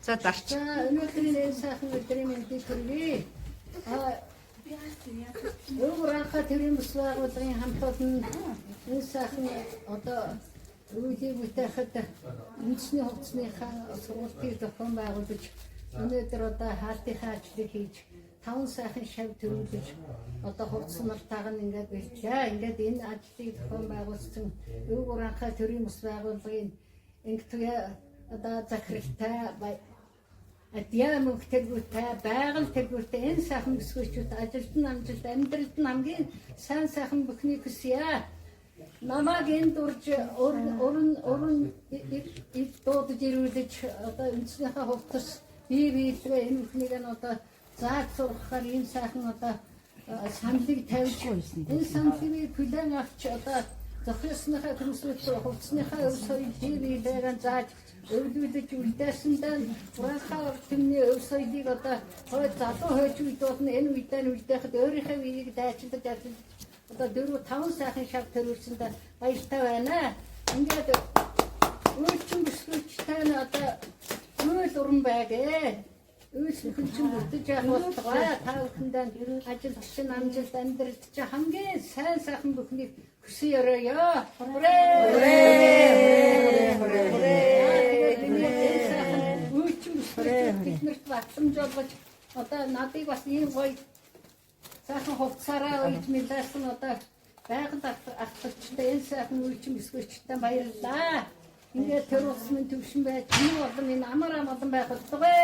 За дарч. Өнөөдрийн сайхан өдрийн мэндийг хүргэе. Өөрөөхөө тэрийн бас байгууллагын хамт олон энэ сайхан одоо үеийг үтэхэд үндэсний хувцсныхаа сургалтыг зохион байгуулж өнөөдөр одоо хаалтынхаа ажлыг хийж 5 сайхан шав төрүүлж одоо хувцс нартайг нь ингээд бэлтээ. Ингээд энэ ажлыг зохион байгуулсан өөрөөхөө тэрийн бас байгууллагын ингээд одоо захиралтай Адьяа мөхтөргүүтэй байгаль тэргүүтэй энэ сайхан бүсгүйчүүд ажилтан амжилт амьдралд нь хамгийн сайн сайхан бүхнийг хүсье. Намайг энэ дурж уран дуудаж ирүүлж одоо үндэснийхээ хувцас бие биелгээ энэ бүхнийг нь одоо зааж сургахаар энэ сайхан одоо саналыг тавьж энэ саналыг хүлээн авч одоо зохиосныхаа хүмүүсүүд хувцсныхаа өв соёл бие биелгээг зааж өвлүүлж үлдээсэндээ урахаар тэмний өв соёлыг одоо хойд залуу хойч үед болно энэ үедээхэд өөрийнхөө үеийг дайчилж ажиллаж одоо 4-5 сайхан шав төрүүлсэндээ баяртай байна. Ингээд үйлчин бүсгүйчтэй нь одоо үйл уран байгээ. Үйлчин хүчин бүрдэж явах болтугай. Та бүхэндээ ажилд чинь амжилт амьдралд чи хамгийн сайн сайхан бүхнийг хүсье өрөөё. Биднэрт батламж олгож одоо надыг бас ийм гоё сайхан хувцаараа үйж мэлсэн одоо байгаль ахлагчтай энэ сайхан үйлчин бүсгүйчтэй баярлалаа. Ингээд тэр улс минь төвшин байж энэ болон энэ амар амгалан байх болтугай.